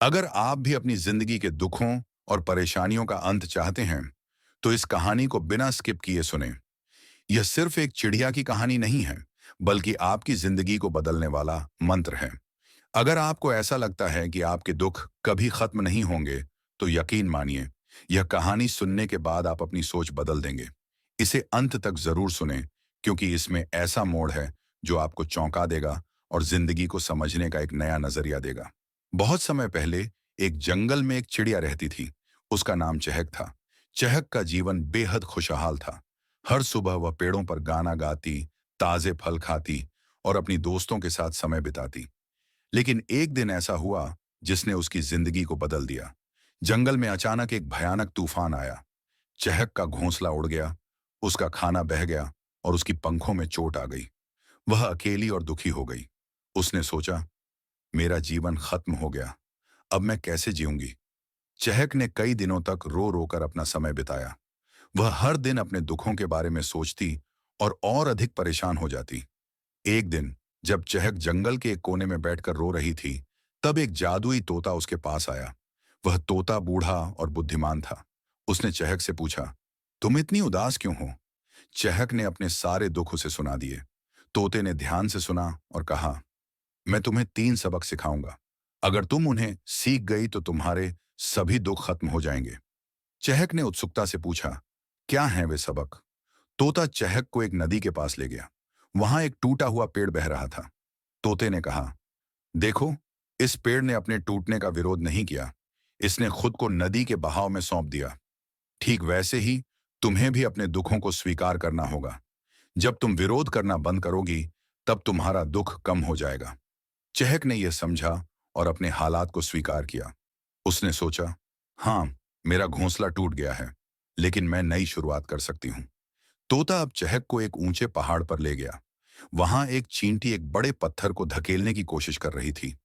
अगर आप भी अपनी जिंदगी के दुखों और परेशानियों का अंत चाहते हैं, तो इस कहानी को बिना स्किप किए सुने। यह सिर्फ एक चिड़िया की कहानी नहीं है, बल्कि आपकी जिंदगी को बदलने वाला मंत्र है। अगर आपको ऐसा लगता है कि आपके दुख कभी खत्म नहीं होंगे, तो यकीन मानिए, यह कहानी सुनने के बाद आप अपनी सोच बदल देंगे। इसे अंत तक जरूर सुने, क्योंकि इसमें ऐसा मोड़ है जो आपको चौंका देगा और जिंदगी को समझने का एक नया नजरिया देगा। बहुत समय पहले एक जंगल में एक चिड़िया रहती थी। उसका नाम चहक था। चहक का जीवन बेहद खुशहाल था। हर सुबह वह पेड़ों पर गाना गाती, ताजे फल खाती और अपनी दोस्तों के साथ समय बिताती। लेकिन एक दिन ऐसा हुआ जिसने उसकी जिंदगी को बदल दिया। जंगल में अचानक एक भयानक तूफान आया। चहक का घोंसला उड़ गया, उसका खाना बह गया और उसकी पंखों में चोट आ गई। वह अकेली और दुखी हो गई। उसने सोचा, मेरा जीवन खत्म हो गया, अब मैं कैसे जीऊंगी। चहक ने कई दिनों तक रो रो कर अपना समय बिताया। वह हर दिन अपने दुखों के बारे में सोचती और अधिक परेशान हो जाती। एक दिन जब चहक जंगल के एक कोने में बैठकर रो रही थी, तब एक जादुई तोता उसके पास आया। वह तोता बूढ़ा और बुद्धिमान था। उसने चहक से पूछा, तुम इतनी उदास क्यों हो? चहक ने अपने सारे दुख उसे सुना दिए। तोते ने ध्यान से सुना और कहा, मैं तुम्हें 3 सबक सिखाऊंगा। अगर तुम उन्हें सीख गई तो तुम्हारे सभी दुख खत्म हो जाएंगे। चहक ने उत्सुकता से पूछा, क्या हैं वे सबक? तोता चहक को एक नदी के पास ले गया। वहां एक टूटा हुआ पेड़ बह रहा था। तोते ने कहा, देखो, इस पेड़ ने अपने टूटने का विरोध नहीं किया। इसने खुद को नदी के बहाव में सौंप दिया। ठीक वैसे ही तुम्हें भी अपने दुखों को स्वीकार करना होगा। जब तुम विरोध करना बंद करोगी, तब तुम्हारा दुख कम हो जाएगा। चहक ने यह समझा और अपने हालात को स्वीकार किया। उसने सोचा, हाँ, मेरा घोंसला टूट गया है, लेकिन मैं नई शुरुआत कर सकती हूँ। तोता अब चहक को एक ऊंचे पहाड़ पर ले गया। वहां एक चींटी एक बड़े पत्थर को धकेलने की कोशिश कर रही थी।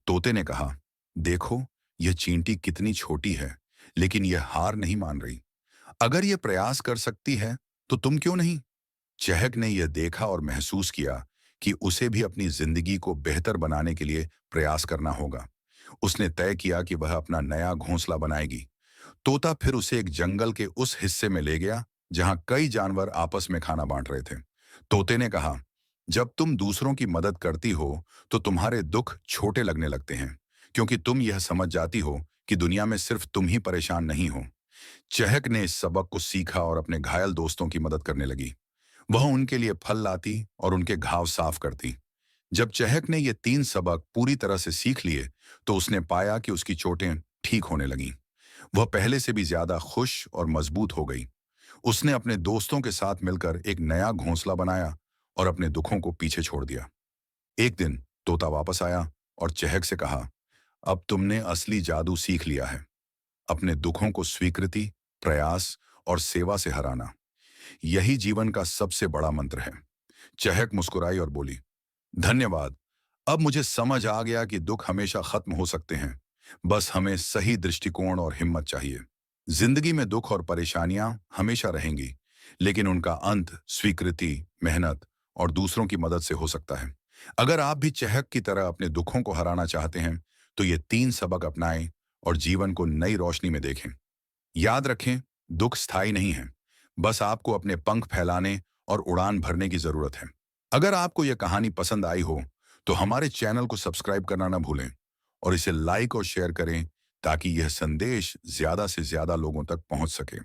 तोते ने कहा, देखो, यह चींटी कितनी छोटी है, लेकिन यह हार नहीं मान रही। अगर यह प्रयास कर सकती है, तो तुम क्यों नहीं? चहक ने यह देखा और महसूस किया कि उसे भी अपनी जिंदगी को बेहतर बनाने के लिए प्रयास करना होगा। उसने तय किया कि वह अपना नया घोंसला बनाएगी। तोता फिर उसे एक जंगल के उस हिस्से में ले गया जहां कई जानवर आपस में खाना बांट रहे थे। तोते ने कहा, जब तुम दूसरों की मदद करती हो, तो तुम्हारे दुख छोटे लगने लगते हैं, क्योंकि तुम यह समझ जाती हो कि दुनिया में सिर्फ तुम ही परेशान नहीं हो। चहक ने इस सबक को सीखा और अपने घायल दोस्तों की मदद करने लगी। वह उनके लिए फल लाती और उनके घाव साफ करती। जब चहक ने ये 3 सबक पूरी तरह से सीख लिए, तो उसने पाया कि उसकी चोटें ठीक होने लगीं। वह पहले से भी ज्यादा खुश और मजबूत हो गई। उसने अपने दोस्तों के साथ मिलकर एक नया घोंसला बनाया और अपने दुखों को पीछे छोड़ दिया। एक दिन तोता वापस आया और चहक से कहा, अब तुमने असली जादू सीख लिया है, अपने दुखों को स्वीकृति, प्रयास और सेवा से हराना। यही जीवन का सबसे बड़ा मंत्र है। चहक मुस्कुराई और बोली, धन्यवाद, अब मुझे समझ आ गया कि दुख हमेशा खत्म हो सकते हैं। बस हमें सही दृष्टिकोण और हिम्मत चाहिए। जिंदगी में दुख और परेशानियां हमेशा रहेंगी, लेकिन उनका अंत स्वीकृति, मेहनत और दूसरों की मदद से हो सकता है। अगर आप भी चहक की तरह अपने दुखों को हराना चाहते हैं, तो ये 3 सबक अपनाएं और जीवन को नई रोशनी में देखें। याद रखें, दुख स्थायी नहीं है। बस आपको अपने पंख फैलाने और उड़ान भरने की जरूरत है। अगर आपको यह कहानी पसंद आई हो, तो हमारे चैनल को सब्सक्राइब करना ना भूलें और इसे लाइक और शेयर करें, ताकि यह संदेश ज्यादा से ज्यादा लोगों तक पहुंच सके।